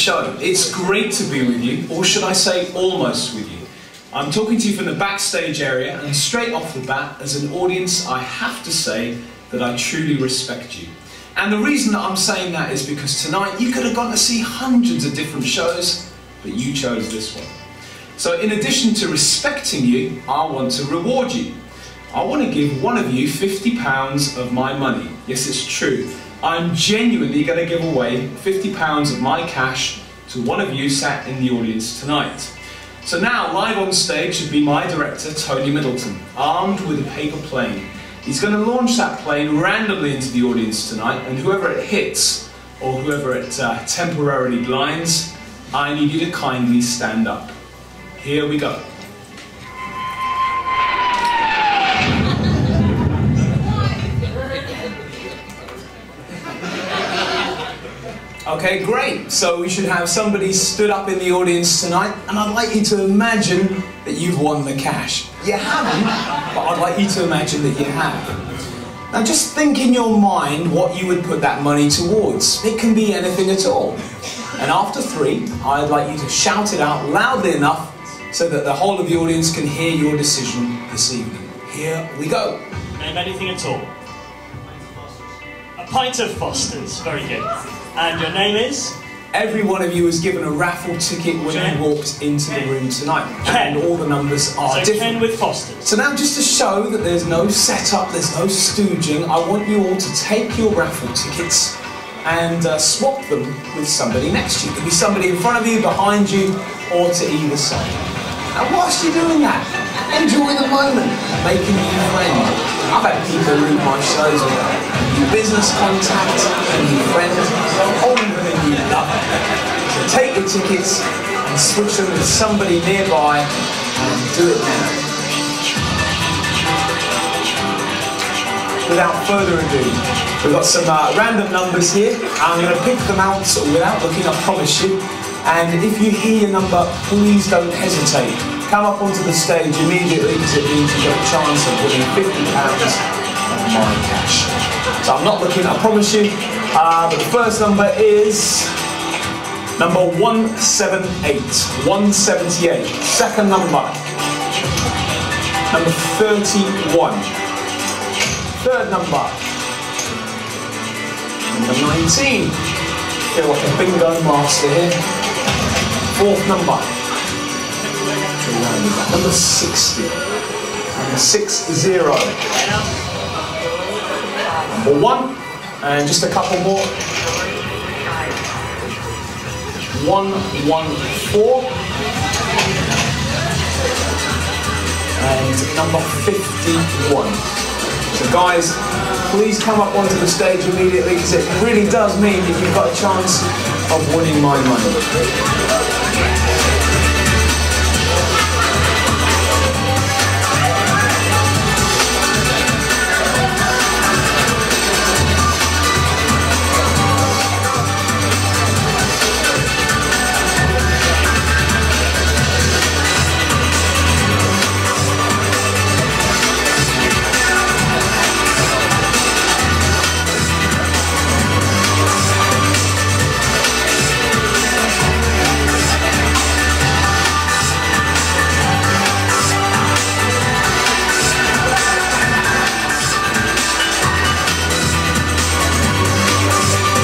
show. It's great to be with you, or should I say almost with you. I'm talking to you from the backstage area, and straight off the bat, as an audience, I have to say that I truly respect you. And the reason that I'm saying that is because tonight you could have gone to see hundreds of different shows, but you chose this one. So in addition to respecting you, I want to reward you. I want to give one of you £50 of my money. Yes, it's true. I'm genuinely going to give away £50 of my cash to one of you sat in the audience tonight. So now, live on stage should be my director, Tony Middleton, armed with a paper plane. He's going to launch that plane randomly into the audience tonight, and whoever it hits, or whoever it temporarily blinds, I need you to kindly stand up. Here we go. Okay, great. So we should have somebody stood up in the audience tonight, and I'd like you to imagine that you've won the cash. You haven't, but I'd like you to imagine that you have. Now just think in your mind what you would put that money towards. It can be anything at all. And after 3, I'd like you to shout it out loudly enough so that the whole of the audience can hear your decision this evening. Here we go. Name anything at all. A pint of Foster's. Very good. And your name is? Every one of you was given a raffle ticket when you walked into the room tonight. Ken. And all the numbers are different. Ken with Foster's. So now, just to show that there's no setup, there's no stooging, I want you all to take your raffle tickets and swap them with somebody next to you. It could be somebody in front of you, behind you, or to either side. And whilst you're doing that, enjoy the moment, making new friends. I've had people leave my shows with a new business contact, a new friend, or even a new lover. So take your tickets and switch them with somebody nearby and do it now. Without further ado, we've got some random numbers here. I'm going to pick them out without looking, I promise you. And if you hear your number, please don't hesitate. Come up onto the stage immediately, because it means you get a chance of winning £50 of my cash. So I'm not looking, I promise you. But the first number is number 178. 178. Second number, number 31. Third number, number 19. Feel like a bingo master here. Fourth number. Number 60. Number 60. Number 1. And just a couple more. 114. And number 51. So guys, please come up onto the stage immediately, because it really does mean that you've got a chance of winning my money.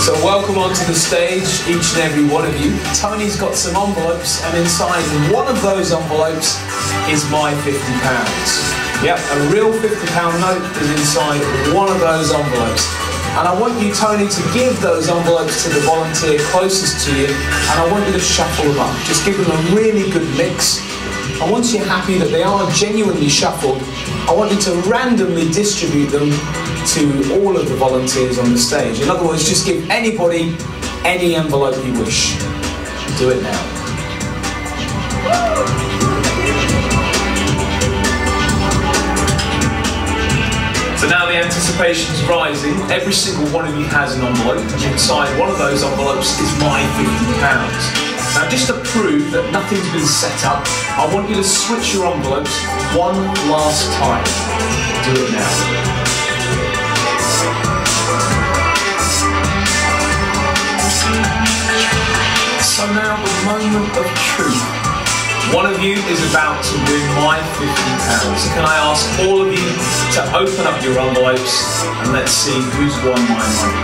So welcome onto the stage, each and every one of you. Tony's got some envelopes, and inside one of those envelopes is my £50. Yep, a real £50 note is inside one of those envelopes. And I want you, Tony, to give those envelopes to the volunteer closest to you, and I want you to shuffle them up. Just give them a really good mix. And once you're happy that they are genuinely shuffled, I want you to randomly distribute them to all of the volunteers on the stage. In other words, just give anybody any envelope you wish. Do it now. So now the anticipation's rising. Every single one of you has an envelope, and inside one of those envelopes is my £50. Now, just to prove that nothing's been set up, I want you to switch your envelopes one last time. Do it now. So now the moment of truth. One of you is about to win my £50. Can I ask all of you to open up your envelopes and let's see who's won my money.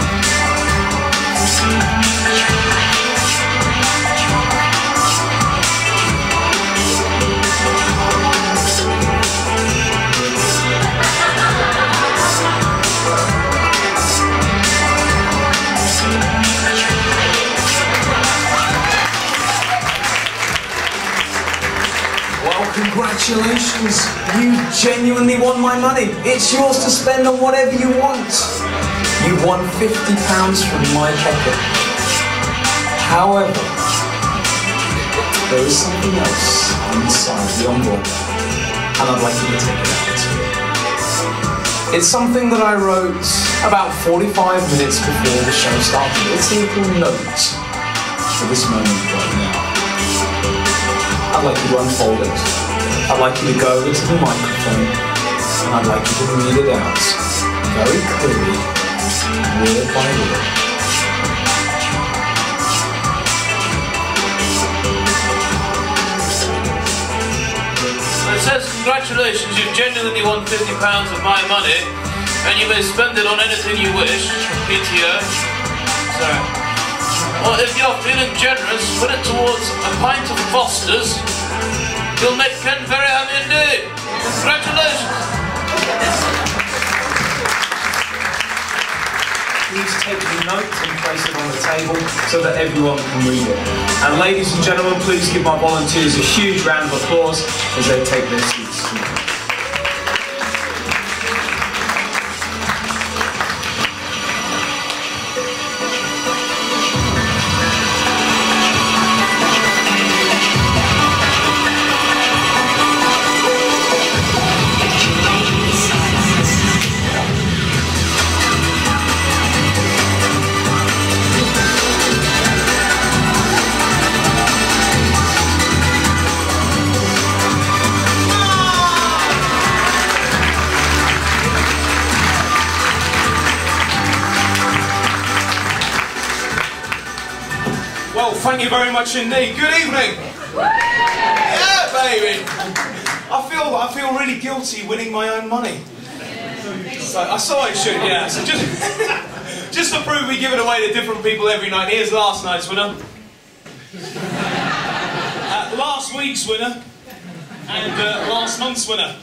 Congratulations, you genuinely won my money. It's yours to spend on whatever you want. You won £50 from my pocket. However, there is something else inside the envelope, and I'd like you to take it out. It's something that I wrote about 45 minutes before the show started. It's a little note for this moment right now. I'd like you to unfold it. I'd like you to go over to the microphone and I'd like you to read it out very clearly, word by word. It says, congratulations, you've genuinely won £50 of my money and you may spend it on anything you wish. PTO. Sorry. Or if you're feeling generous, put it towards a pint of Foster's. You'll make Ken very happy indeed. Congratulations. Please take the note and place it on the table so that everyone can read it. And ladies and gentlemen, please give my volunteers a huge round of applause as they take their seats. Thank you very much indeed. Good evening. Yeah, baby. I feel really guilty winning my own money. So I saw I should, yeah. So just to prove we give it away to different people every night. Here's last night's winner, last week's winner, and last month's winner.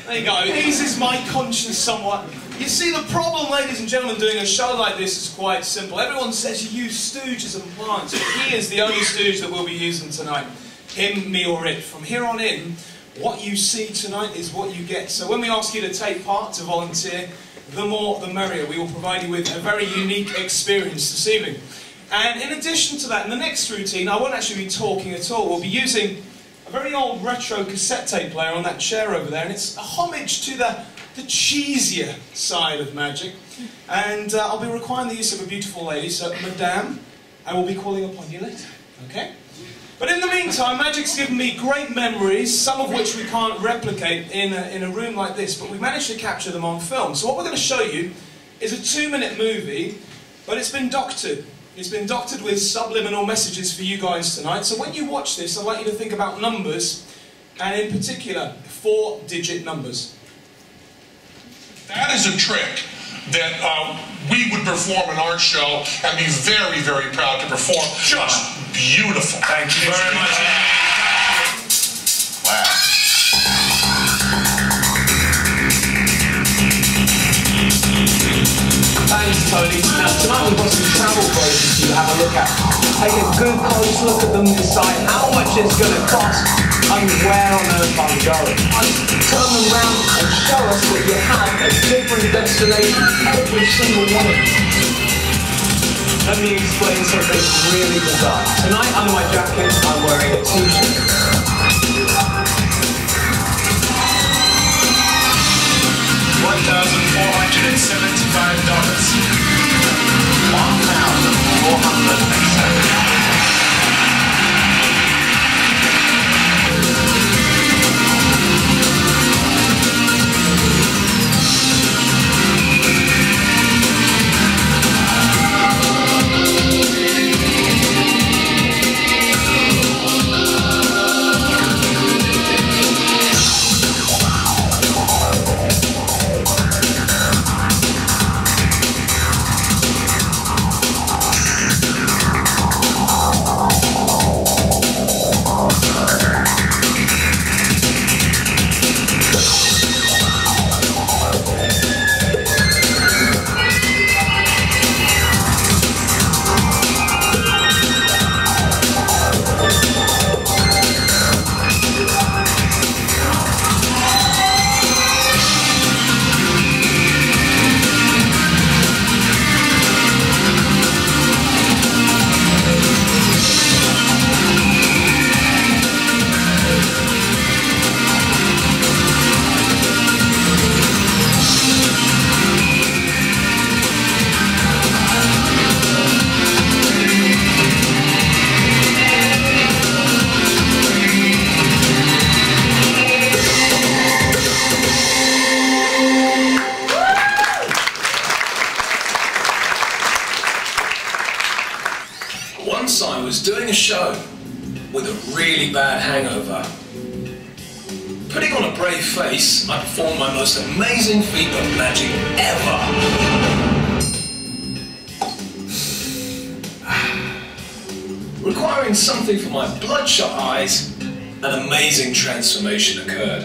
There you go. It eases my conscience somewhat. You see, the problem, ladies and gentlemen, doing a show like this is quite simple. Everyone says you use stooges and plants, but he is the only stooge that we'll be using tonight. Him, me or it. From here on in, what you see tonight is what you get. So when we ask you to take part, to volunteer, the more the merrier. We will provide you with a very unique experience this evening. And in addition to that, in the next routine, I won't actually be talking at all. We'll be using a very old retro cassette tape player on that chair over there, and it's a homage to the cheesier side of magic. And I'll be requiring the use of a beautiful lady, so Madame, I will be calling upon you later, okay? But in the meantime, magic's given me great memories, some of which we can't replicate in a room like this, but we managed to capture them on film. So what we're going to show you is a 2-minute movie, but it's been doctored. It's been doctored with subliminal messages for you guys tonight. So when you watch this, I'd like you to think about numbers, and in particular, 4-digit numbers. That is a trick that we would perform in our show and be very, very proud to perform. Just beautiful. Thank you very much. Wow. Thanks, Tony. Now, tonight we've got some travel places for you to have a look at. Take a good close look at them, decide how much it's going to cost and where on earth I'm going. Turn them round and show us that you have a different destination every single one of them. Let me explain something really bizarre. Tonight, under my jacket, I'm wearing a t-shirt. $1,475. really bad hangover. Putting on a brave face, I performed my most amazing feat of magic ever. Requiring something for my bloodshot eyes, an amazing transformation occurred.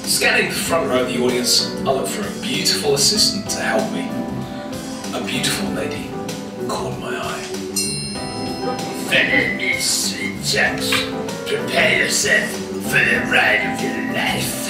Scanning the front row of the audience, I looked for a beautiful assistant to help me. A beautiful lady caught my eye. Follow me, sweet chaps. Prepare yourself for the ride of your life.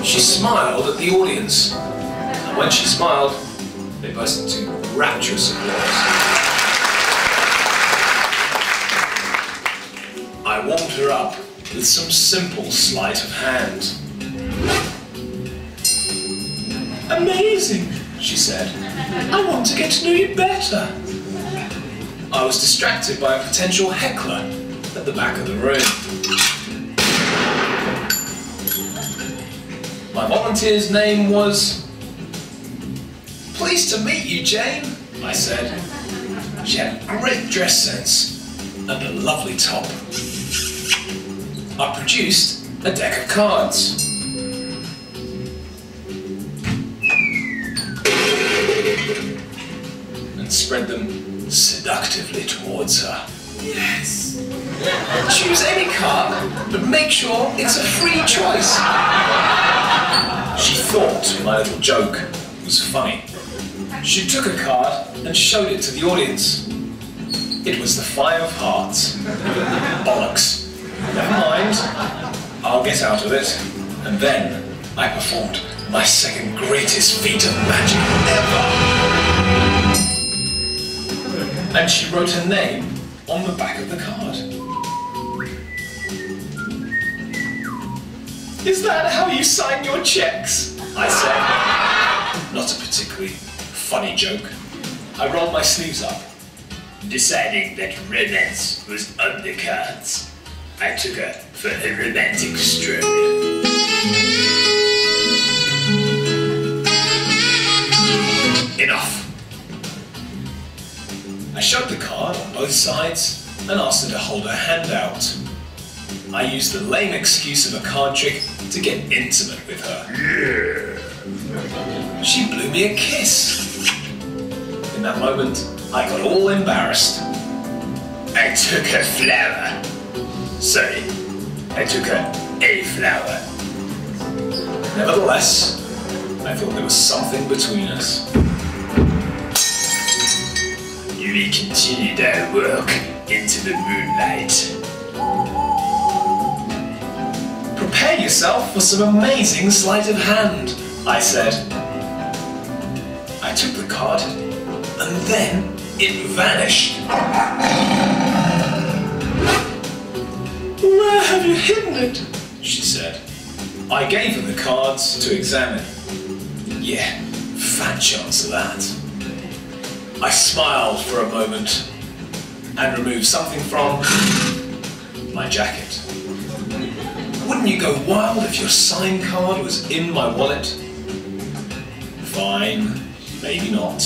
She smiled at the audience, and when she smiled, they burst into rapturous applause. I warmed her up with some simple sleight of hand. Amazing, she said. I want to get to know you better. I was distracted by a potential heckler at the back of the room. My volunteer's name was... Pleased to meet you, Jane, I said. She had great dress sense and a lovely top. I produced a deck of cards. And spread them seductively towards her. Yes! Choose any card, but make sure it's a free choice. She thought my little joke was funny. She took a card and showed it to the audience. It was the 5 of Hearts. Bollocks. Never mind. I'll get out of it. And then I performed my second greatest feat of magic ever. And she wrote her name on the back of the card. Is that how you sign your checks? I said. Not a particularly funny joke. I rolled my sleeves up. Deciding that romance was on the cards, I took her for a romantic stroll. Enough. I showed the card on both sides and asked her to hold her hand out. I used the lame excuse of a card trick to get intimate with her. Yeah. She blew me a kiss. In that moment, I got all embarrassed. I took her flower. Sorry, I took her a flower. Nevertheless, I thought there was something between us. We continued our work into the moonlight. Prepare yourself for some amazing sleight of hand, I said. I took the card, and then it vanished. Where have you hidden it? She said. I gave her the cards to examine. Yeah, fat chance of that. I smiled for a moment and removed something from my jacket. Wouldn't you go wild if your sign card was in my wallet? Fine, maybe not.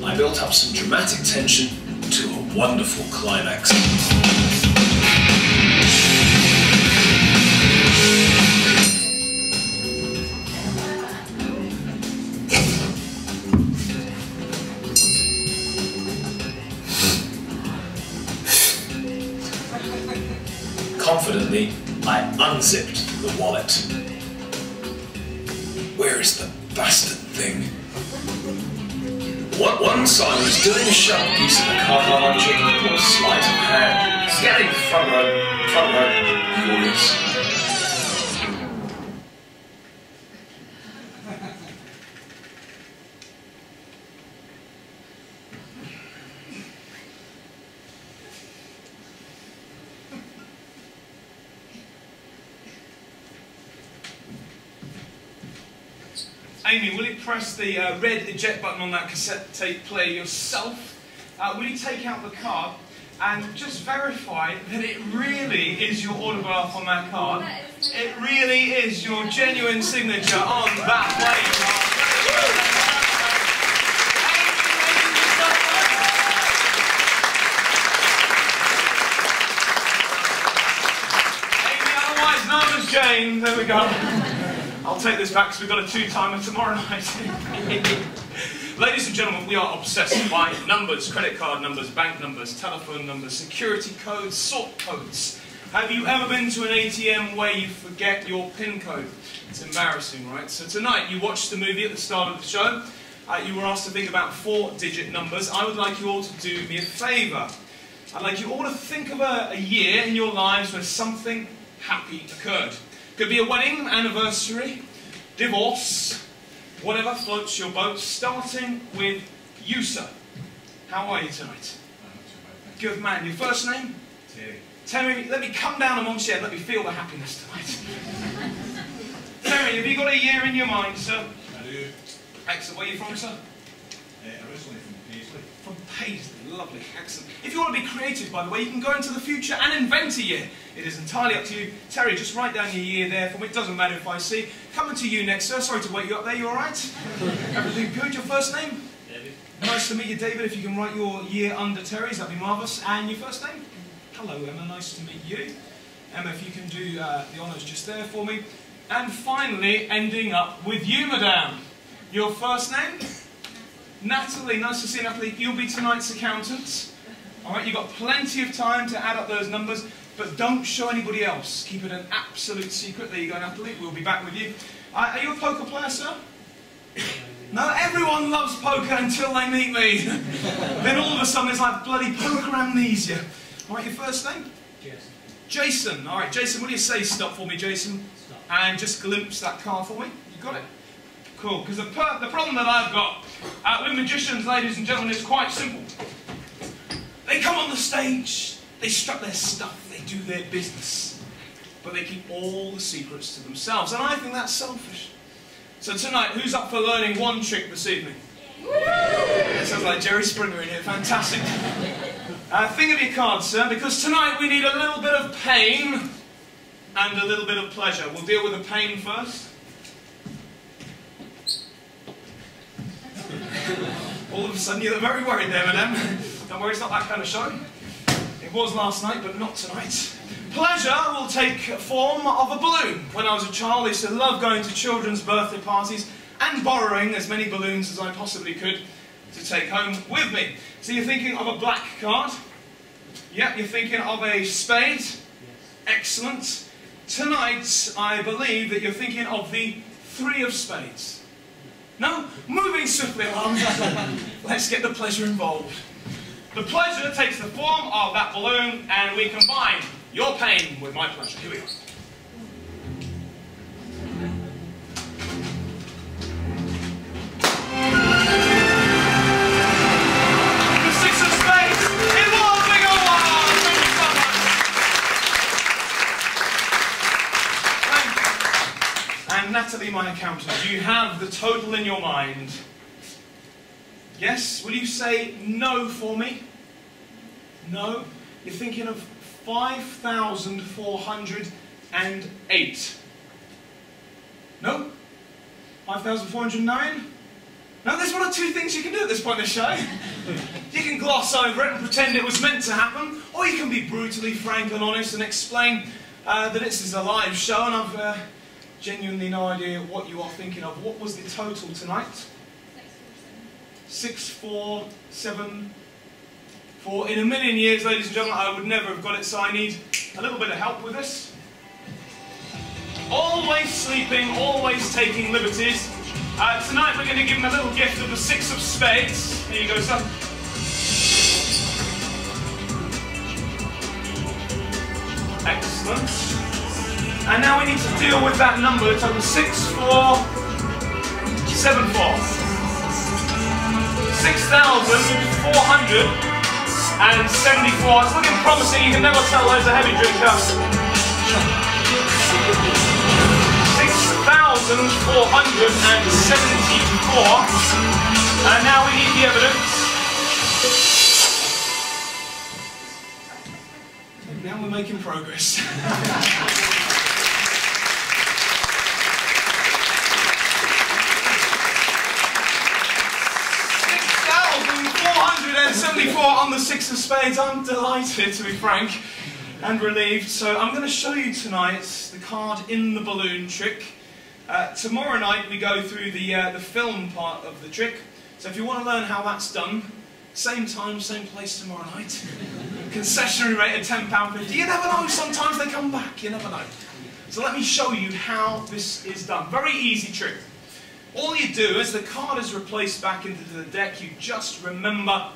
I built up some dramatic tension to a wonderful climax. Confidently, I unzipped the wallet. Where is the bastard thing? Once I was doing a sharp piece of the card trick or sleight of hand, scanning the front row, the audience. Amy, will you press the red eject button on that cassette tape player yourself? Will you take out the card and just verify that it really is your autograph on that card? It really is your genuine signature on that plate card. Amy, otherwise known as Jane. There we go. I'll take this back because we've got a two-timer tomorrow night. Ladies and gentlemen, we are obsessed by numbers, credit card numbers, bank numbers, telephone numbers, security codes, sort codes. Have you ever been to an ATM where you forget your PIN code? It's embarrassing, right? So tonight, you watched the movie at the start of the show. You were asked to think about 4-digit numbers. I would like you all to do me a favour. I'd like you all to think of a year in your lives where something happy occurred. Could be a wedding, anniversary, divorce, whatever floats your boat, starting with you, sir. How are you tonight? Good man. Your first name? Terry. Terry, let me come down amongst you and let me feel the happiness tonight. Terry, have you got a year in your mind, sir? I do. Excellent. Where are you from, sir? Originally from Paisley. From Paisley. Lovely. Excellent. If you want to be creative, by the way, you can go into the future and invent a year. It is entirely up to you. Terry, just write down your year there for me. It doesn't matter if I see. Coming to you next, sir. Sorry to wake you up there. You all right? Everything good? Your first name? David. Nice to meet you, David. If you can write your year under Terry's, that'd be marvellous. And your first name? Hello, Emma. Nice to meet you. Emma, if you can do the honours just there for me. And finally, ending up with you, madame. Your first name? Natalie. Nice to see you, Natalie. You'll be tonight's accountant. All right, you've got plenty of time to add up those numbers, but don't show anybody else. Keep it an absolute secret. There you go, Natalie. We'll be back with you. Are you a poker player, sir? No, everyone loves poker until they meet me. Then all of a sudden it's like bloody poker amnesia. All right, your first name? Jason. Jason. All right, Jason, will you say stop for me, Jason? Stop. And just glimpse that card for me. You got it? Cool, because the problem that I've got with magicians, ladies and gentlemen, is quite simple. They come on the stage, they strut their stuff, they do their business, but they keep all the secrets to themselves, and I think that's selfish. So tonight, who's up for learning one trick this evening? It sounds like Jerry Springer in here, fantastic. Think of your cards, sir, because tonight we need a little bit of pain and a little bit of pleasure. We'll deal with the pain first. All of a sudden you're very worried there, madame. Don't worry, it's not that kind of show. It was last night, but not tonight. Pleasure will take form of a balloon. When I was a child, I used to love going to children's birthday parties and borrowing as many balloons as I possibly could to take home with me. So you're thinking of a black card? Yep, you're thinking of a spade? Yes. Excellent. Tonight, I believe that you're thinking of the 3 of spades. No? Moving swiftly along. Let's get the pleasure involved. The pleasure takes the form of that balloon, and we combine your pain with my pleasure. Here we go. The 6 of spades involving a 1. Thank you so much. And Natalie, my accountant, do you have the total in your mind? Yes? Will you say no for me? No? You're thinking of 5,408. No? 5,409? No, there's one or two things you can do at this point in the show. You can gloss over it and pretend it was meant to happen, or you can be brutally frank and honest and explain that this is a live show and I've genuinely no idea what you are thinking of. What was the total tonight? 647. In a million years, ladies and gentlemen, I would never have got it, so I need a little bit of help with this. Always sleeping, always taking liberties. Tonight we're going to give him a little gift of the 6 of spades. Here you go, son. Excellent. And now we need to deal with that number. It's over 6,474. 6,474. It's looking promising. You can never tell those a heavy drinker. 6,000. And now we need the evidence. Now we're making progress. 6,474 on the six of spades. I'm delighted, to be frank, and relieved. So I'm going to show you tonight the card in the balloon trick. Tomorrow night we go through the film part of the trick. So if you want to learn how that's done, same time, same place tomorrow night. Concessionary rate of £10.50. You never know, sometimes they come back, you never know. So let me show you how this is done. Very easy trick. All you do, as the card is replaced back into the deck, you just remember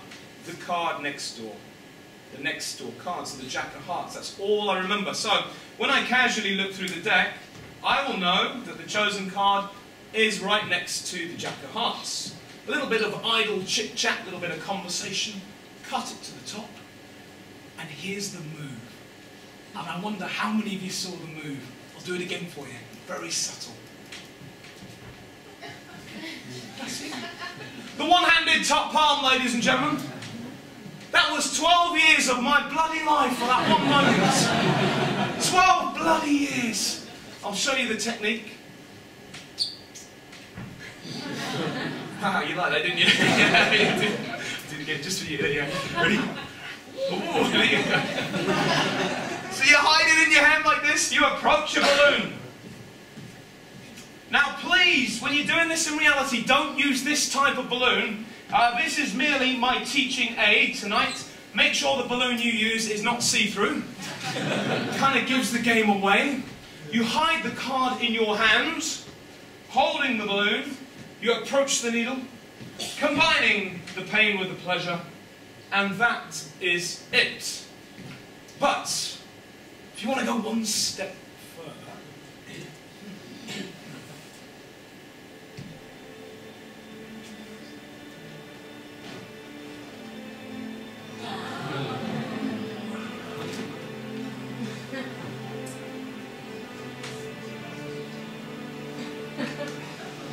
the card next door. The next door card, so the Jack of Hearts. That's all I remember. So when I casually look through the deck, I will know that the chosen card is right next to the Jack of Hearts. A little bit of idle chit-chat, a little bit of conversation, cut it to the top, and here's the move. And I wonder how many of you saw the move. I'll do it again for you. Very subtle. That's it. The one-handed top palm, ladies and gentlemen. That was 12 years of my bloody life for that one moment. 12 bloody years. I'll show you the technique. Ah, you like that, didn't you? Yeah, you did again, just for you. There you go. Ready? Ooh, there you go. So you hide it in your hand like this, you approach your balloon. Now please, when you're doing this in reality, don't use this type of balloon. This is merely my teaching aid tonight. Make sure the balloon you use is not see-through. Kind of gives the game away. You hide the card in your hand, holding the balloon. You approach the needle, combining the pain with the pleasure, and that is it. But if you want to go one step further,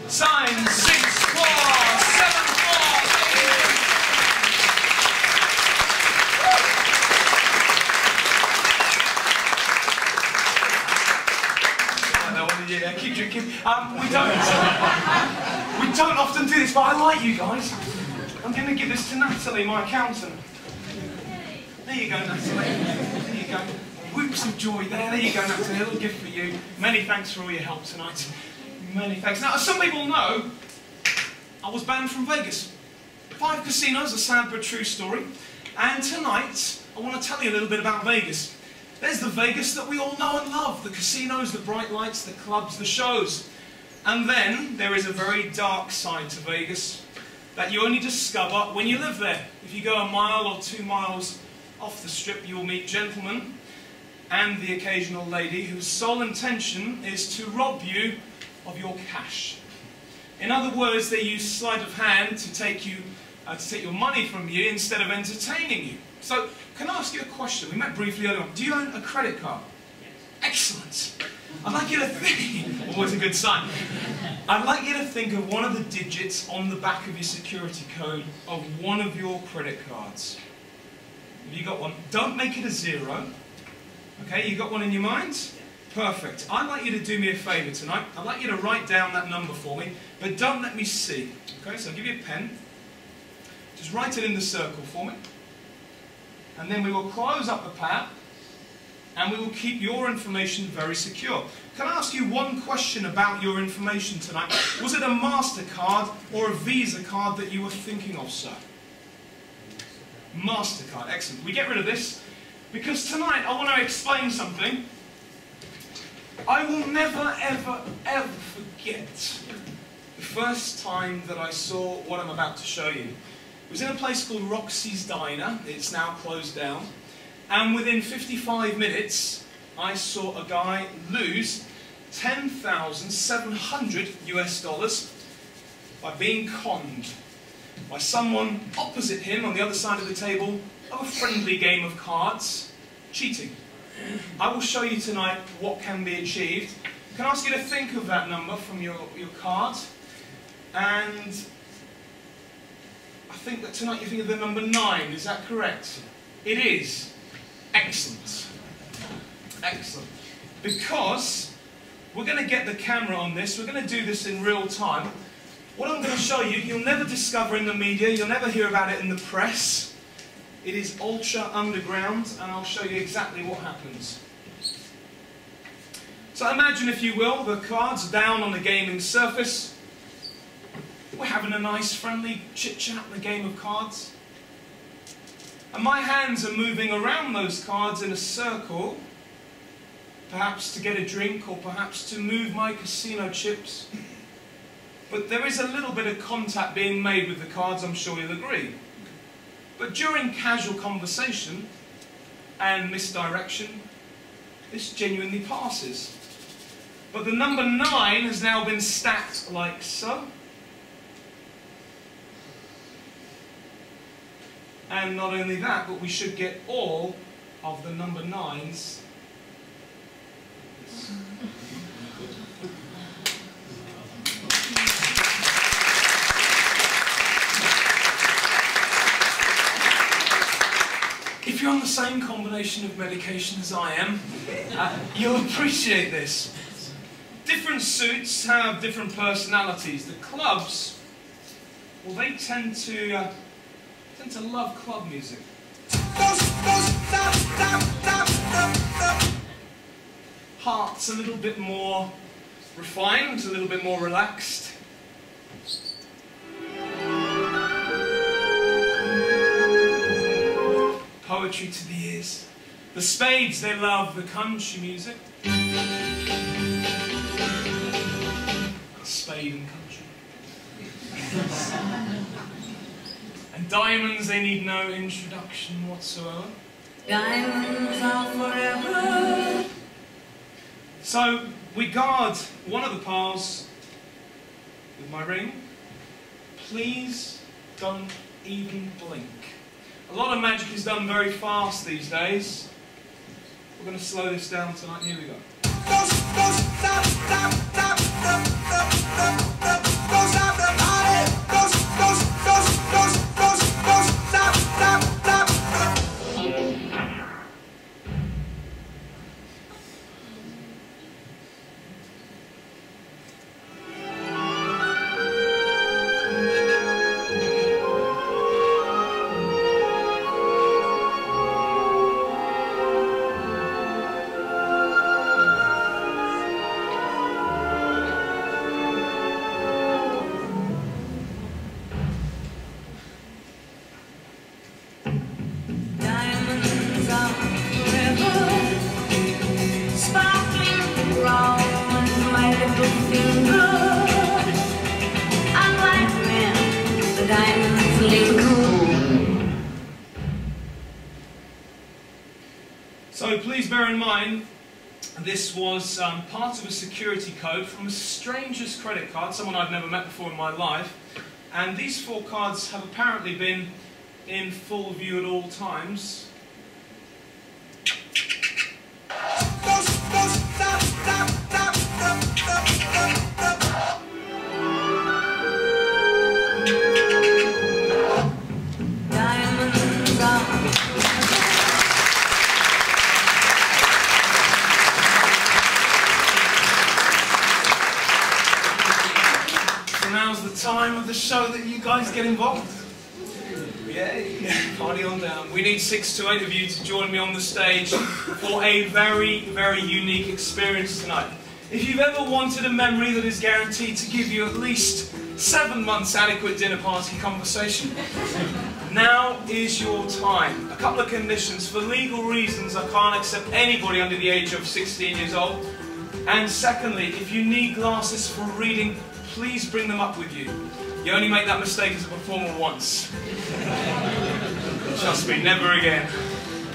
sign 6, 4, 7, 4. Yeah, keep drinking. We don't often do this, but I like you guys. I'm going to give this to Natalie, my accountant. There you go, Natalie. There you go. Whoops of joy there. There you go, Natalie. A little gift for you. Many thanks for all your help tonight. Many thanks. Now, as some people know, I was banned from Vegas. 5 casinos, a sad but true story. And tonight, I want to tell you a little bit about Vegas. There's the Vegas that we all know and love. The casinos, the bright lights, the clubs, the shows. And then, there is a very dark side to Vegas that you only discover when you live there. If you go a mile or 2 miles off the strip, you'll meet gentlemen and the occasional lady whose sole intention is to rob you of your cash. In other words, they use sleight of hand to take your money from you instead of entertaining you. So, can I ask you a question? We met briefly earlier on. Do you own a credit card? Yes. Excellent. I'd like you to think, always a good sign. I'd like you to think of one of the digits on the back of your security code of one of your credit cards. Have you got one? Don't make it a 0. Okay, you got one in your mind? Perfect. I'd like you to do me a favour tonight. I'd like you to write down that number for me, but don't let me see. Okay, so I'll give you a pen. Just write it in the circle for me. And then we will close up the pad, and we will keep your information very secure. Can I ask you one question about your information tonight? Was it a MasterCard or a Visa card that you were thinking of, sir? MasterCard, excellent. We get rid of this, because tonight I want to explain something. I will never, ever, ever forget the first time that I saw what I'm about to show you. It was in a place called Roxy's Diner. It's now closed down. And within 55 minutes, I saw a guy lose $10,700 US by being conned by someone opposite him on the other side of the table of a friendly game of cards, cheating. I will show you tonight what can be achieved. Can I ask you to think of that number from your card? And I think that tonight you think of the number 9, is that correct? It is. Excellent. Excellent. Because we're going to get the camera on this, we're going to do this in real time. What I'm going to show you, you'll never discover in the media, you'll never hear about it in the press. It is ultra underground, and I'll show you exactly what happens. So imagine, if you will, the cards down on the gaming surface. We're having a nice friendly chit-chat in the game of cards. And my hands are moving around those cards in a circle, perhaps to get a drink or perhaps to move my casino chips. But there is a little bit of contact being made with the cards, I'm sure you'll agree. But during casual conversation and misdirection, this genuinely passes. But the number 9 has now been stacked like so. And not only that, but we should get all of the number 9s. If you're on the same combination of medication as I am, you'll appreciate this. Different suits have different personalities. The clubs, well, they tend to love club music. Heart's a little bit more refined, a little bit more relaxed. Poetry to the ears. The spades, they love the country music. Spade and country. And diamonds, they need no introduction whatsoever. Diamonds are forever. So we guard one of the piles with my ring. Please don't even blink. A lot of magic is done very fast these days. We're going to slow this down tonight. Here we go. So please bear in mind, this was part of a security code from a stranger's credit card, someone I've never met before in my life. And these 4 cards have apparently been in full view at all times. Now's the time of the show that you guys get involved. Yay! Party on down. We need 6 to 8 of you to join me on the stage for a very, very unique experience tonight. If you've ever wanted a memory that is guaranteed to give you at least 7 months adequate dinner party conversation, now is your time. A couple of conditions. For legal reasons, I can't accept anybody under the age of 16 years old. And secondly, if you need glasses for reading, please bring them up with you. You only make that mistake as a performer once. Trust me, never again.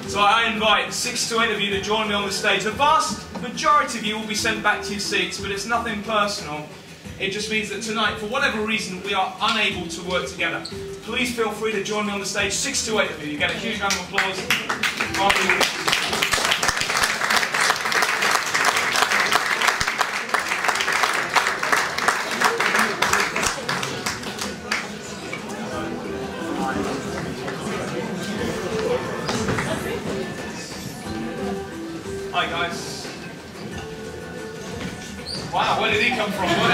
So I invite 6 to 8 of you to join me on the stage. The vast majority of you will be sent back to your seats, but it's nothing personal. It just means that tonight, for whatever reason, we are unable to work together. Please feel free to join me on the stage. 6 to 8 of you. You get a huge round of applause. Right, guys. Wow, where did he come from? What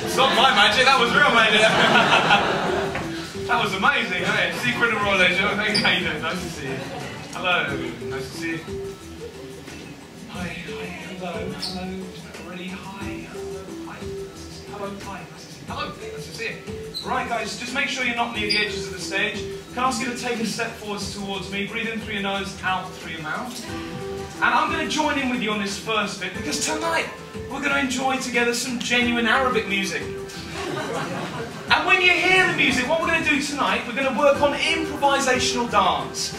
It's not my magic, that was real magic. That was amazing, hey? Secret and Royal Leisure. How you doing? Nice to see you. Hello, nice to see you. Hi, hello. Really, hi, hello, hi. Hello, nice to see you. Right, guys, just make sure you're not near the edges of the stage. Can I ask you to take a step forwards towards me, breathe in through your nose, out through your mouth. And I'm going to join in with you on this first bit, because tonight we're going to enjoy together some genuine Arabic music. And when you hear the music, what we're going to do tonight, we're going to work on improvisational dance.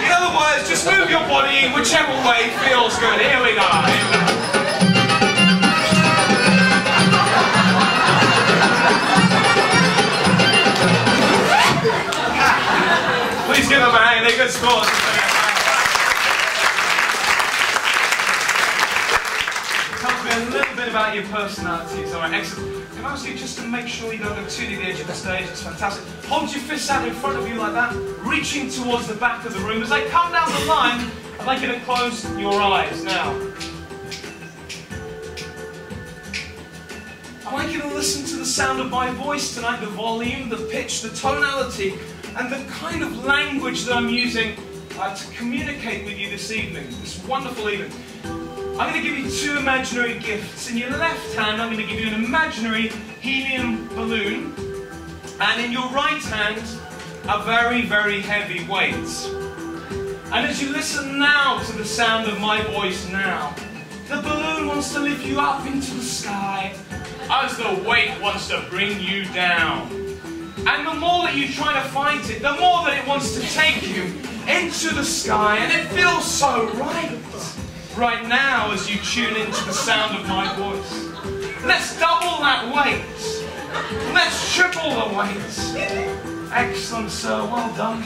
In other words, just move your body whichever way feels good. Here we go. Please give them a hand, they're good scores. Tell me a little bit about your personalities. Alright, excellent. Can I ask you just to make sure you don't go too near the edge of the stage? It's fantastic. Hold your fists out in front of you like that, reaching towards the back of the room. As I come down the line, I'd like you to close your eyes now. I'd like you to listen to the sound of my voice tonight, the volume, the pitch, the tonality, and the kind of language that I'm using to communicate with you this evening, this wonderful evening. I'm going to give you two imaginary gifts. In your left hand, I'm going to give you an imaginary helium balloon, and in your right hand, a very, very heavy weight. And as you listen now to the sound of my voice now, the balloon wants to lift you up into the sky, as the weight wants to bring you down. And the more that you try to fight it, the more that it wants to take you into the sky, and it feels so right. Right now, as you tune into the sound of my voice. Let's double that weight. Let's triple the weight. Excellent, sir. Well done.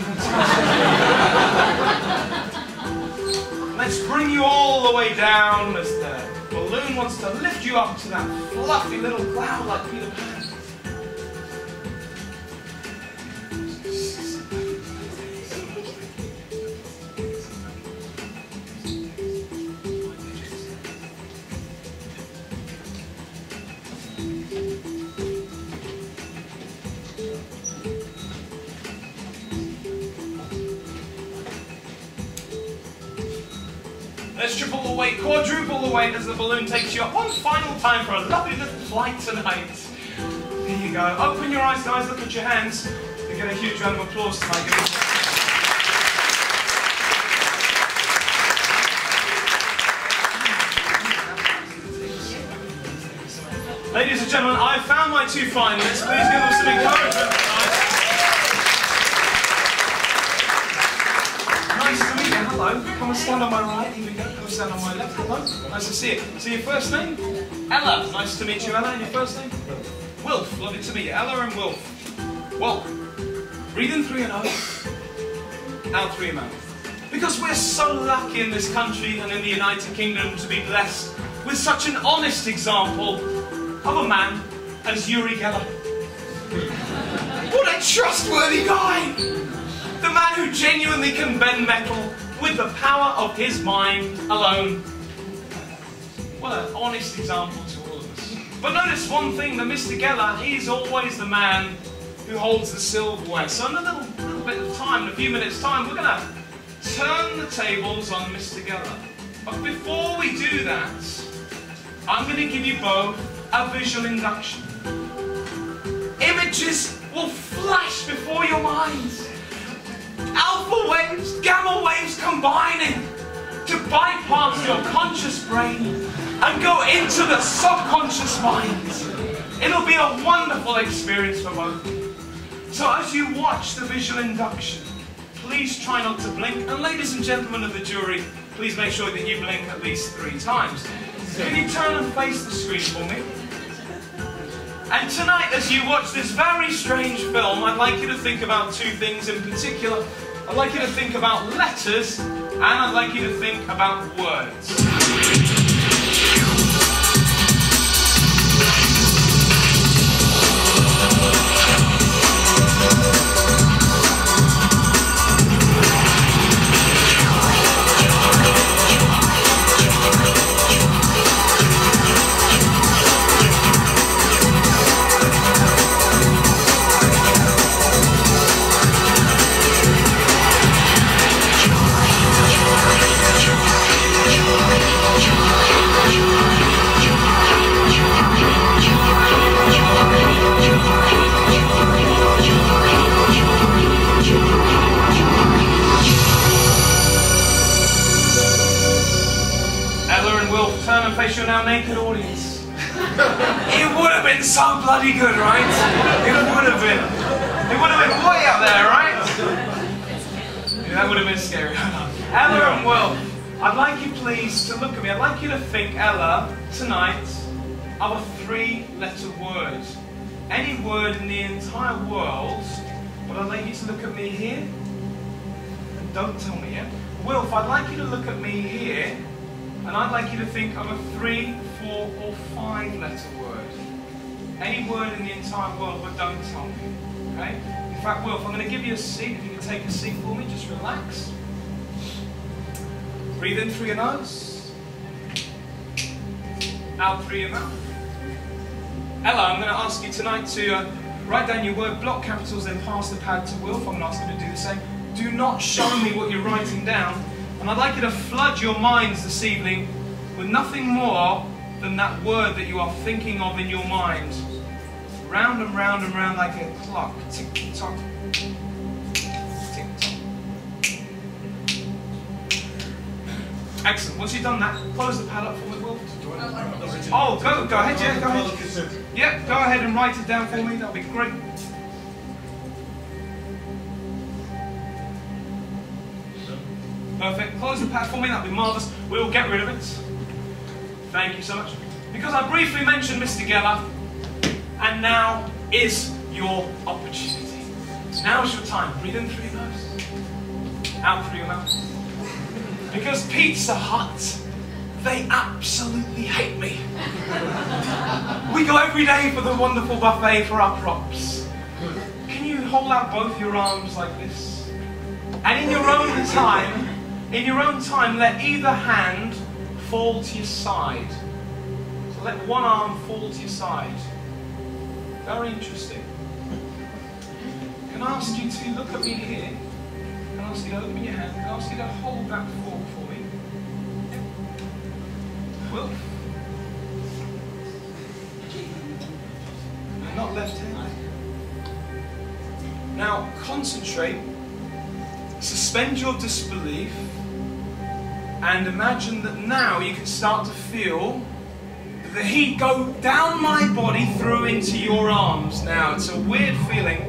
Let's bring you all the way down as the balloon wants to lift you up to that fluffy little cloud like Peter Pan. Let's triple the weight, quadruple the weight as the balloon takes you up one final time for a lovely little flight tonight. There you go. Open your eyes, guys. Look at your hands. You get a huge round of applause tonight. Ladies and gentlemen, I found my two finalists. Please give them some encouragement tonight. Nice to meet you. Hello. Come and stand on my right. Here we go. Come and stand on my left. Hello. Nice to see you. So your first name? Ella. Nice to meet you, Ella. And your first name? Wilf. Lovely to meet you. Ella and Wilf. Well, breathe in through your nose, out through your mouth. Because we're so lucky in this country and in the United Kingdom to be blessed with such an honest example of a man as Uri Geller. What a trustworthy guy! The man who genuinely can bend metal with the power of his mind alone. What an honest example to all of us. But notice one thing, that Mr. Geller, he's always the man who holds the silverware. So in a little bit of time, in a few minutes' time, we're going to turn the tables on Mr. Geller. But before we do that, I'm going to give you both a visual induction. Images will flash before your minds. Alpha waves, gamma waves combining to bypass your conscious brain and go into the subconscious mind. It'll be a wonderful experience for both of you. So as you watch the visual induction, please try not to blink. And ladies and gentlemen of the jury, please make sure that you blink at least 3 times. Can you turn and face the screen for me? And tonight, as you watch this very strange film, I'd like you to think about 2 things in particular. I'd like you to think about letters, and I'd like you to think about words. been so bloody good, right? It would have been. It would have been way up there, right? Yeah, that would have been scary. Ella and Will, I'd like you please to look at me. I'd like you to think, Ella, tonight, of a 3-letter word. Any word in the entire world, but I'd like you to look at me here. And don't tell me yet. Wilf, I'd like you to look at me here, and I'd like you to think of a 3, 4, or 5-letter word. Any word in the entire world, but don't tell me. Okay? In fact, Wilf, I'm going to give you a seat. If you can take a seat for me, just relax. Breathe in through your nose. Out through your mouth. Ella, I'm going to ask you tonight to write down your word, block capitals, then pass the pad to Wilf. I'm going to ask you to do the same. Do not show me what you're writing down. And I'd like you to flood your minds this evening with nothing more than that word that you are thinking of in your mind. Round and round and round like a clock. Tick-tock. Tick-tock. Excellent. Once you've done that, close the pad up for me, Will. Oh, go ahead, yeah, go ahead. Yeah, go ahead and write it down for me. That'll be great. Perfect. Close the pad for me. That'll be marvellous. We will get rid of it. Thank you so much. Because I briefly mentioned Mr. Geller, and now is your opportunity. Now is your time. Breathe in through your nose. Out through your mouth. Because Pizza Hut, they absolutely hate me. We go every day for the wonderful buffet for our props. Can you hold out both your arms like this? And in your own time, let either hand fall to your side. So let one arm fall to your side. Very interesting. Can I ask you to look at me here? Can I ask you to open your hand? Can I ask you to hold that fork for me? Will? You're not left-handed. Now concentrate, suspend your disbelief, and imagine that now you can start to feel the heat go down my body through into your arms. Now it's a weird feeling,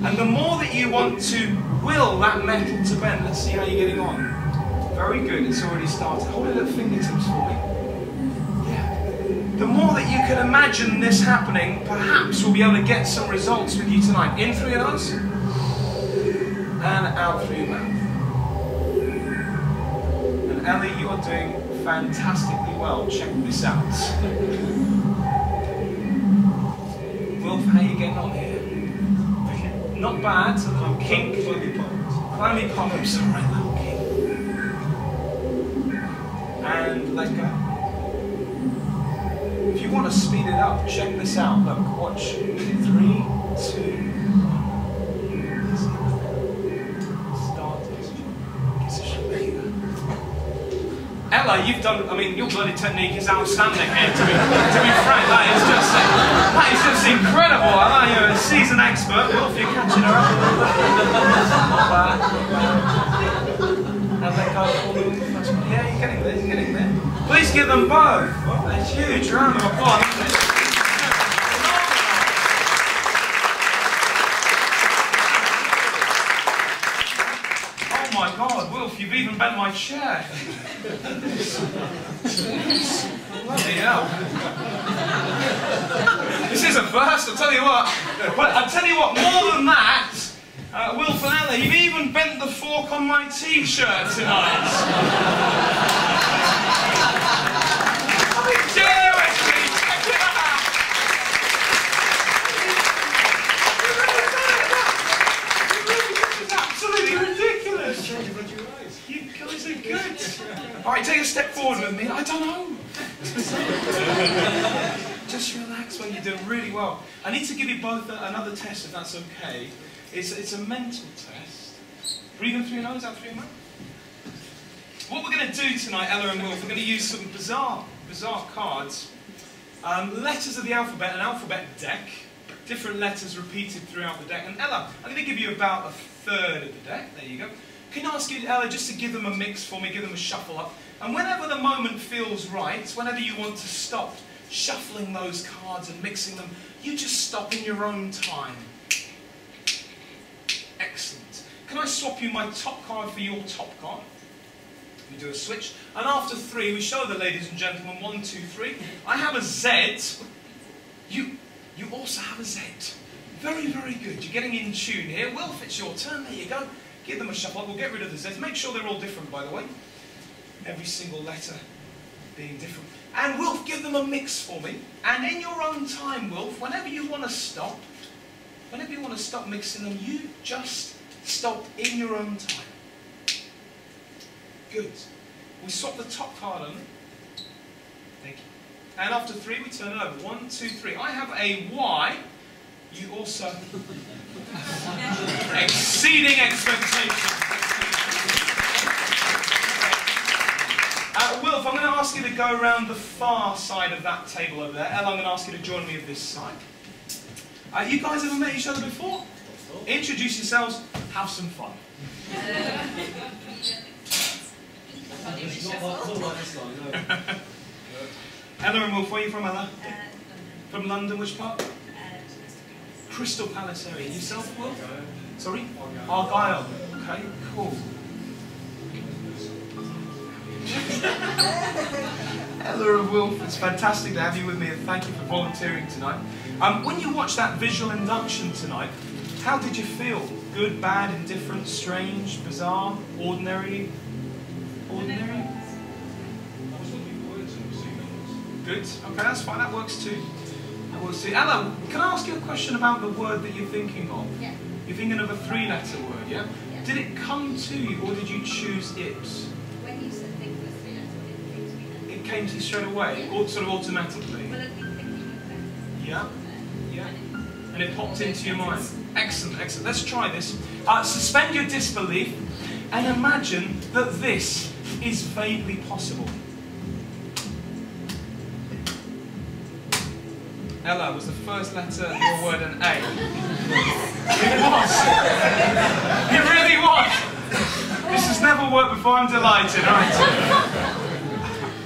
and the more that you want to will that metal to bend, let's see how you're getting on. Very good, it's already started. Hold it at fingertips for me. Yeah. The more that you can imagine this happening, perhaps we'll be able to get some results with you tonight. In through your nose, and out through your mouth. And Ellie, you are doing fantastically well. Check this out. Wilf, how are you getting on here? Not bad. A little kink. Clammy palms. Alright, little kink. And let go. If you want to speed it up, check this out. Look, watch. 3, 2, 1. Ella, you've done, I mean, your bloody technique is outstanding here, to be frank. That is just incredible. I know you're a seasoned expert. Well, if you're catching her up. And let go for them. Yeah, you're getting there, you're getting there. Please give them both. That's huge. Round of applause. Oh my God, Wilf, you've even bent my chair. Bloody hell. This is a first, I'll tell you what. But I'll tell you what, more than that, Wilf and Ella, you've even bent the fork on my t-shirt tonight. I mean, genuinely, check it out. This is absolutely ridiculous. You guys are good. Alright, take a step forward with me. I don't know. Just relax when you're doing really well. I need to give you both another test, if that's okay. It's a mental test. Breathe in through your nose, out through your mouth. What we're going to do tonight, Ella and Wilf, we're going to use some bizarre cards. Letters of the alphabet, an alphabet deck. Different letters repeated throughout the deck. And Ella, I'm going to give you about a third of the deck. There you go. Can I ask you, Ella, just to give them a mix for me, give them a shuffle up. And whenever the moment feels right, whenever you want to stop shuffling those cards and mixing them. You just stop in your own time. Excellent. Can I swap you my top card for your top card? We do a switch. And after 3, we show the ladies and gentlemen, 1, 2, 3. I have a Z. You also have a Z. Very, very good. You're getting in tune here. Wilf, it's your turn. There you go. Give them a shuffle. We'll get rid of the Zs. Make sure they're all different, by the way. Every single letter being different. And Wilf, give them a mix for me. And in your own time, Wilf, whenever you want to stop mixing them, you just stop in your own time. Good. We swap the top card on. Thank you. And after 3, we turn it over. 1, 2, 3. I have a Y. You also... exceeding expectations. Wilf, I'm going to ask you to go around the far side of that table over there. Ella, I'm going to ask you to join me at this side. You guys ever met each other before? Introduce yourselves. Have some fun. Ella and Wilf, where are you from, Ella? From London, which part? Crystal Palace area. Yourself, Wilf? Sorry? Argyle. Okay, cool. Ella and Wilf, it's fantastic to have you with me, and thank you for volunteering tonight. When you watched that visual induction tonight, how did you feel? Good, bad, indifferent, strange, bizarre, ordinary? Ordinary? Good. Okay, that's fine. That works too. That works too. Ella, can I ask you a question about the word that you're thinking of? Yeah. You're thinking of a 3-letter word, yeah? Yeah? Did it come to you, or did you choose it? When you said think of a 3-letter word, it came to me. It came to you straight away, yeah. or sort of automatically? Well, I've been thinking of that. Yeah? Yeah. And it popped into your mind. Excellent, excellent. Let's try this. Suspend your disbelief and imagine that this is vaguely possible. Ella, was the first letter of your word an A? It was. It really was. This has never worked before. I'm delighted.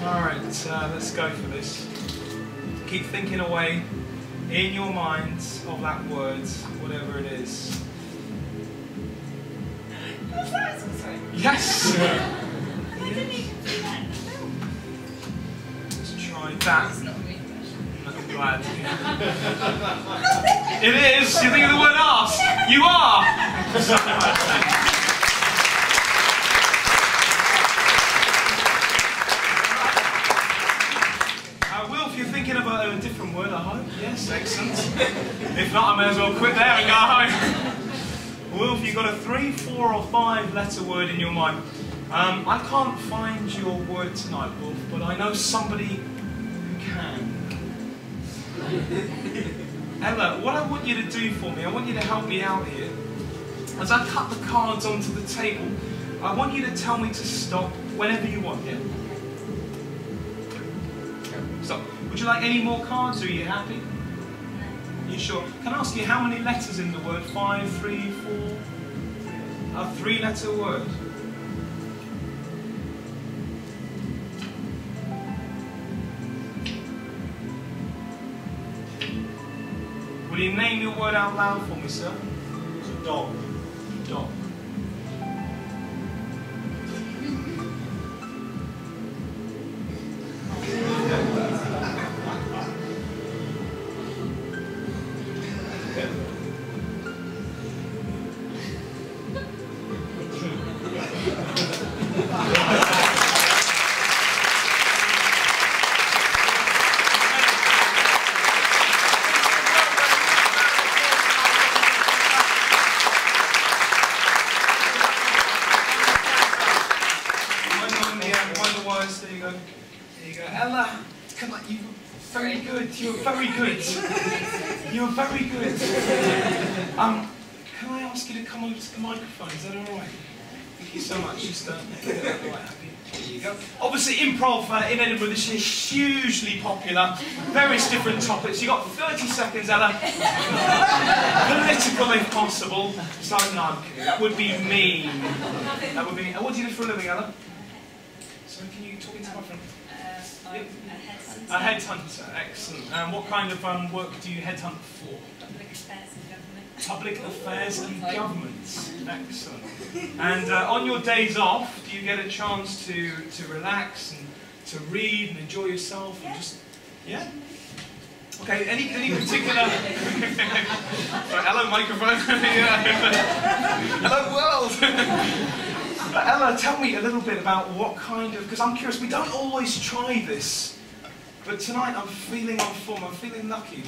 All right, let's go for this. Keep thinking away in your mind of that word, whatever it is. Yes. Let's try that. I'm glad. It is. You think of the word arse? You are. Wilf, you're thinking about a different word, I hope. Yes, excellent. If not, I may as well quit there and go home. Wilf, you've got a 3, 4 or 5 letter word in your mind. I can't find your word tonight, Wilf, but I know somebody who can. Ella, what I want you to do for me, I want you to help me out here. As I cut the cards onto the table, I want you to tell me to stop whenever you want, yeah? Stop. Would you like any more cards, or are you happy? You sure? Can I ask you how many letters in the word? 5, 3, 4? A 3-letter word. Will you name your word out loud for me, sir? It's a dog. Dog. Can I ask you to come over to the microphone? Is that all right? Thank you so much. Just quite happy. There you go. Obviously, improv in Edinburgh this year is hugely popular. Various different topics. You got 30 seconds, Ella. Political, if possible. So no, I'm kidding. That would be mean. That would be. What do you do for a living, Ella? So can you talk into my friend? headhunter. A headhunter, excellent. And what kind of work do you headhunt for? Public affairs and government. Public affairs and government, excellent. And on your days off, do you get a chance to relax and to read and enjoy yourself and just, yeah? Okay, any particular... Sorry, hello microphone. Hello world. Ella, tell me a little bit about what kind of, because I'm curious, we don't always try this, but tonight I'm feeling on form, I'm feeling lucky.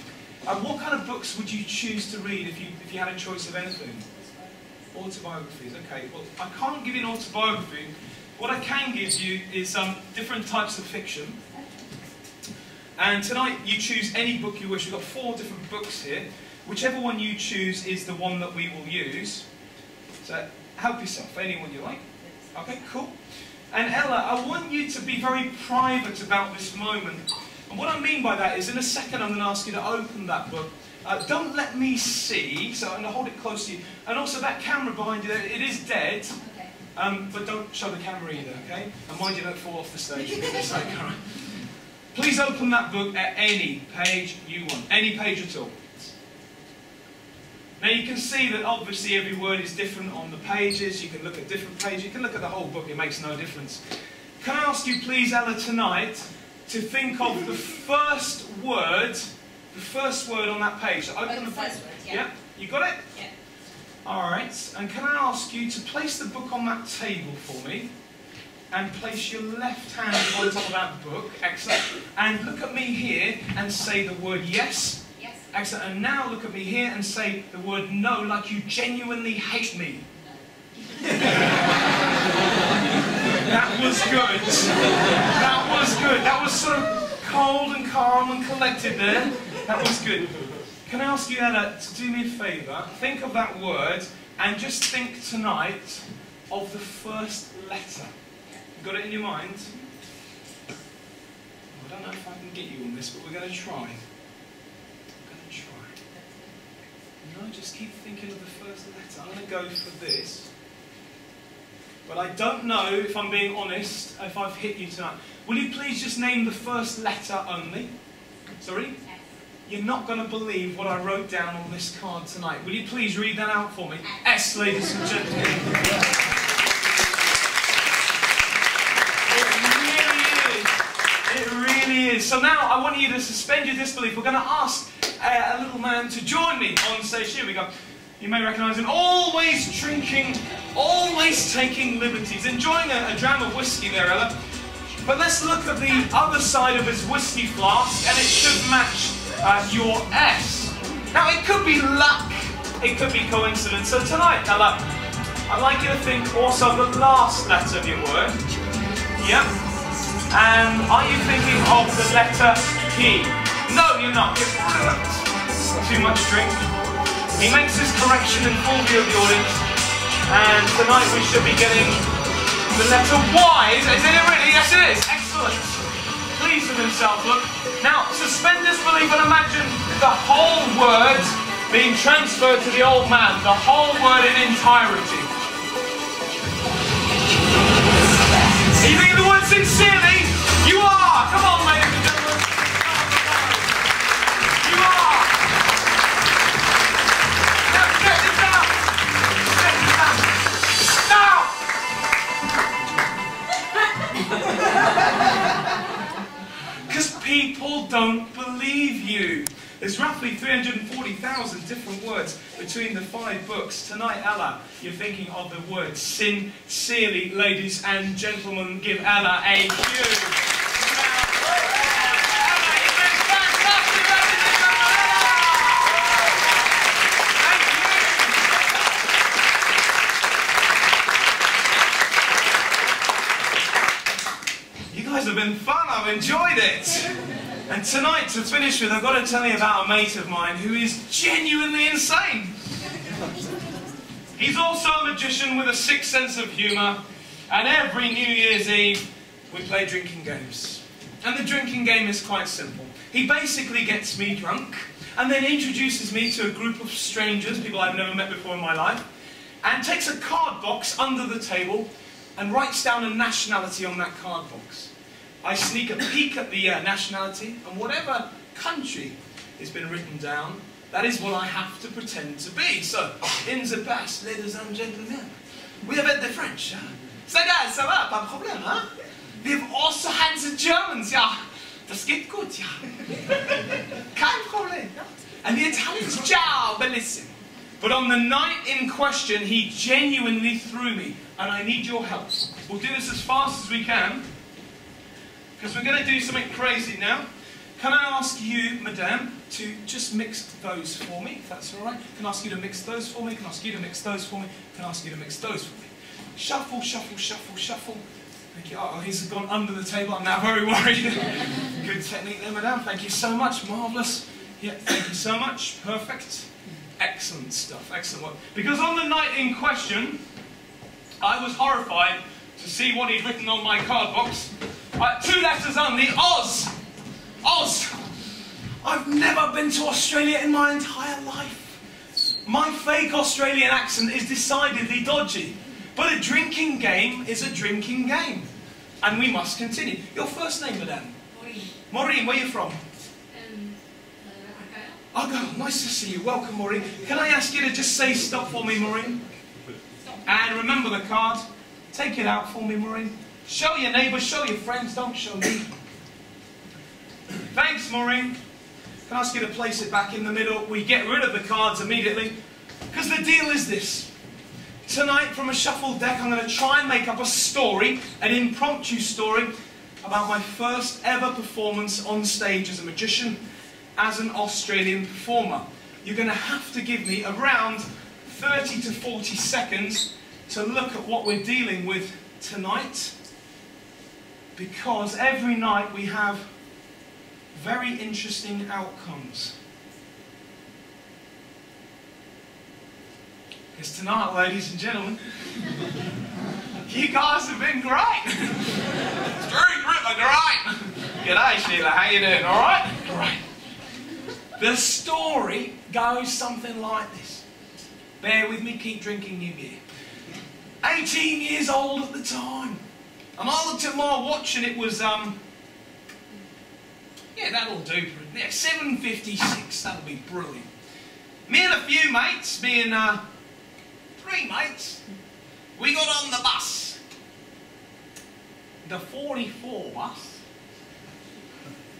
What kind of books would you choose to read if you had a choice of anything? Autobiographies, okay. Well, I can't give you an autobiography. What I can give you is different types of fiction. And tonight you choose any book you wish. We've got 4 different books here. Whichever one you choose is the one that we will use. So help yourself, any one you like. Okay, cool. And Ella, I want you to be very private about this moment. And what I mean by that is, in a second I'm going to ask you to open that book. Don't let me see, so I'm going to hold it close to you. And also that camera behind you, it is dead. Okay. But don't show the camera either, okay? And mind you, don't fall off the stage. Please open that book at any page you want. Any page at all. Now you can see that obviously every word is different on the pages. You can look at different pages. You can look at the whole book. It makes no difference. Can I ask you please, Ella, tonight, to think of the first word on that page. So open the page. Yeah. You got it? Yeah. Alright. And can I ask you to place the book on that table for me? And place your left hand on top of that book. Excellent. And look at me here and say the word yes. Yes. Excellent. And now look at me here and say the word no, like you genuinely hate me. That was good. That was good. That was sort of cold and calm and collected there. That was good. Can I ask you, Ella, to do me a favour? Think of that word and just think tonight of the first letter. You got it in your mind? I don't know if I can get you on this, but we're going to try. We're going to try. No, just keep thinking of the first letter. I'm going to go for this. But I don't know, if I'm being honest, if I've hit you tonight. Will you please just name the first letter only? Sorry? S. You're not going to believe what I wrote down on this card tonight. Will you please read that out for me? S, ladies and gentlemen. It really is. So now I want you to suspend your disbelief. We're going to ask a little man to join me on stage. Here we go. You may recognise him. Always drinking, always taking liberties. Enjoying a dram of whiskey there, Ella. But let's look at the other side of his whiskey flask, and it should match your S. Now, it could be luck. It could be coincidence. So tonight, Ella, I'd like you to think also of the last letter of your word. Yep. And are you thinking of the letter P? No, you're not. Too much drink. He makes his correction in full view of the audience. And tonight we should be getting the letter Y. Is it really? Yes, it is. Excellent. Pleased with himself, look. Now, suspend disbelief and imagine the whole word being transferred to the old man. The whole word in entirety. Are you thinking the word sincerely? You are! Come on, ladies and gentlemen. You are! Now, get this out! Get this out! Now! Because people don't believe you. There's roughly 340,000 different words between the 5 books. Tonight, Ella, you're thinking of the word sincerely. Ladies and gentlemen, give Ella a huge round. Ella, you've been fantastic, ladies and gentlemen. Thank you. You guys have been fun. I've enjoyed it. And tonight, to finish with, I've got to tell you about a mate of mine who is genuinely insane. He's also a magician with a sixth sense of humour, and every New Year's Eve we play drinking games. And the drinking game is quite simple. He basically gets me drunk, and then introduces me to a group of strangers, people I've never met before in my life, and takes a card box under the table and writes down a nationality on that card box. I sneak a peek at the nationality, and whatever country has been written down, that is what I have to pretend to be. So, in the past, ladies and gentlemen, we have had the French. So guys, ça va, pas de problème, huh? We've also had the Germans, ja. Das geht gut, ja. Kein Problem, ja. And the Italians, ciao, bellissimo. But on the night in question, he genuinely threw me, and I need your help. We'll do this as fast as we can, because we're going to do something crazy now. Can I ask you, madame, to just mix those for me, if that's all right? Can I ask you to mix those for me? Can I ask you to mix those for me? Can I ask you to mix those for me? Shuffle, shuffle, shuffle, shuffle. Thank you. Oh, he's gone under the table. I'm now very worried. Good technique there, madame. Thank you so much. Marvellous. Yeah, thank you so much. Perfect. Excellent stuff. Excellent work. Because on the night in question, I was horrified to see what he'd written on my card box. 2 letters only. Oz. Oz. I've never been to Australia in my entire life. My fake Australian accent is decidedly dodgy. But a drinking game is a drinking game. And we must continue. Your first name, madame? Maureen. Maureen, where are you from? Argyle. Argyle, nice to see you. Welcome, Maureen. Can I ask you to just say stop for me, Maureen? Stop. And remember the card. Take it out for me, Maureen. Show your neighbours, show your friends, don't show me. Thanks, Maureen. Can I ask you to place it back in the middle? We get rid of the cards immediately. Because the deal is this. Tonight, from a shuffled deck, I'm going to try and make up a story, an impromptu story, about my first ever performance on stage as a magician, as an Australian performer. You're going to have to give me around 30 to 40 seconds to look at what we're dealing with tonight, because every night we have very interesting outcomes. Because tonight, ladies and gentlemen, you guys have been great. It's very great. G'day, Sheila. How you doing? All right? Great. The story goes something like this. Bear with me. Keep drinking your beer. 18 years old at the time. And I looked at my watch and it was, yeah, that'll do. Yeah, 7:56. That'll be brilliant. Me and a few mates, me and 3 mates, we got on the bus. The 44 bus.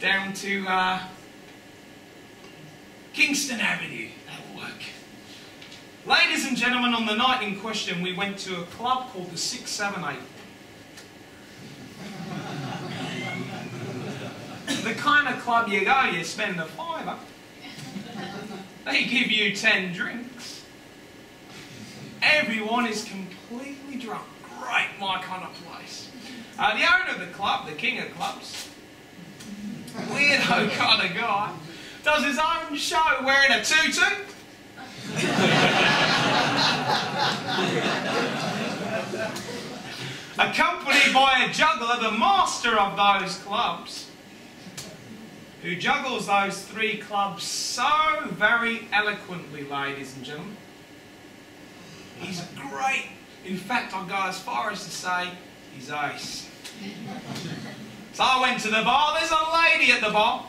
Down to Kingston Avenue. That'll work. Ladies and gentlemen, on the night in question, we went to a club called the 678. The kind of club you go, you spend a £5. They give you 10 drinks. Everyone is completely drunk. Great, my kind of place. The owner of the club, the king of clubs, weirdo kind of guy, does his own show wearing a tutu. Accompanied by a juggler, the master of those clubs, who juggles those 3 clubs so very eloquently, ladies and gentlemen. He's great. In fact, I'll go as far as to say he's ace. So I went to the bar. There's a lady at the bar.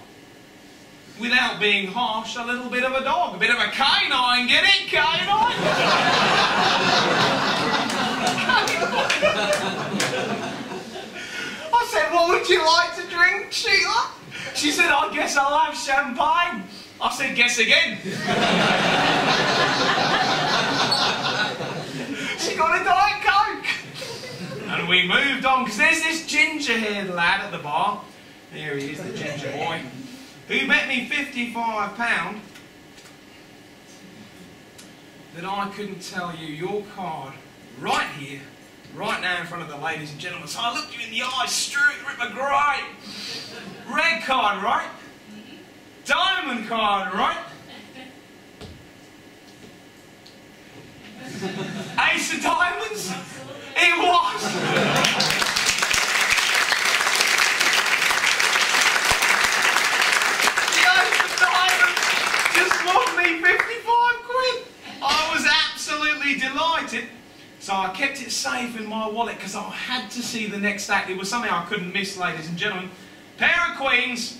Without being harsh, a little bit of a dog. A bit of a canine. Get it, canine? I said, what would you like to drink, Sheila? She said, I guess I'll have champagne. I said, guess again. She got a Diet Coke. And we moved on, because there's this ginger-haired lad at the bar. There he is, the ginger boy. Who bet me £55 that I couldn't tell you your card right here, right now in front of the ladies and gentlemen. So I looked you in the eye, Stuart Ripper, great. Red card, right? Diamond card, right? Ace of diamonds? It was! The ace of diamonds just won me 55 quid! I was absolutely delighted. So I kept it safe in my wallet because I had to see the next act. It was something I couldn't miss, ladies and gentlemen. Pair of queens.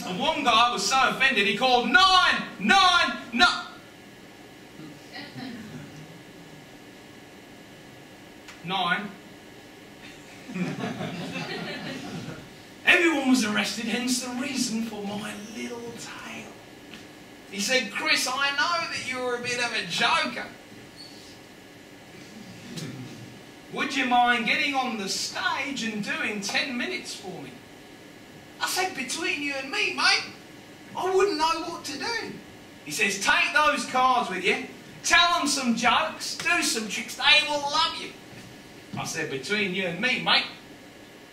And one guy was so offended he called 9, 9, 9. Nine. Everyone was arrested, hence the reason for my little tale. He said, Chris, I know that you were a bit of a joker. Would you mind getting on the stage and doing 10 minutes for me? I said, between you and me, mate, I wouldn't know what to do. He says, take those cards with you, tell them some jokes, do some tricks, they will love you. I said, between you and me, mate,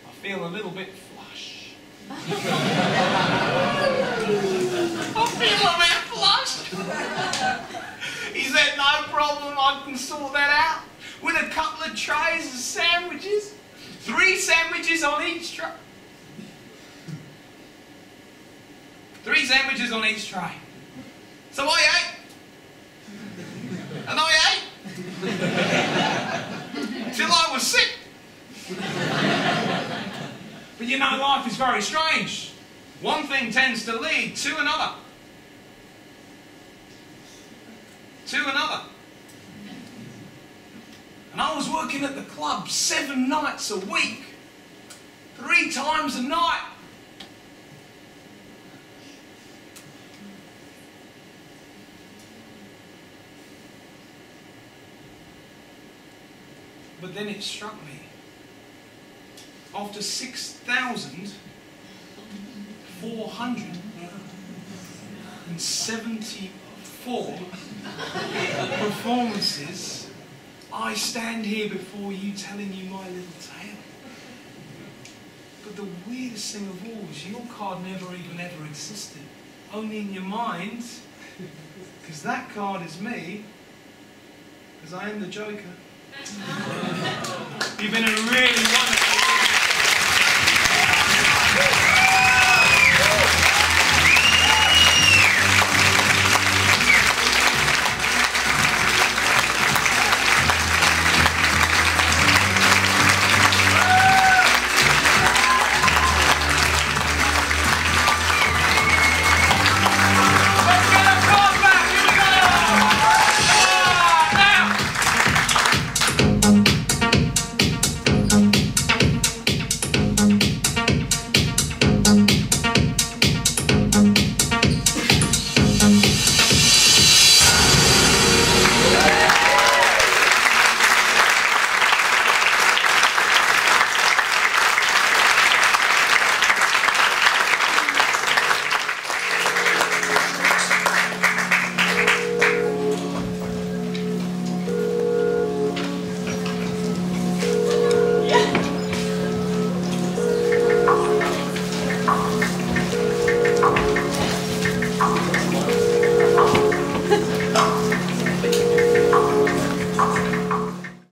I feel a little bit flush. I feel a bit flushed. He said, no problem, I can sort that out. With a couple of trays of sandwiches. 3 sandwiches on each tray. 3 sandwiches on each tray. So I ate. And I ate. Till I was sick. But you know, life is very strange. One thing tends to lead to another. To another. And I was working at the club 7 nights a week. 3 times a night. But then it struck me. After 6,474 performances, I stand here before you telling you my little tale. But the weirdest thing of all is your card never even ever existed. Only in your mind, because that card is me, because I am the Joker. You've been a really wonderful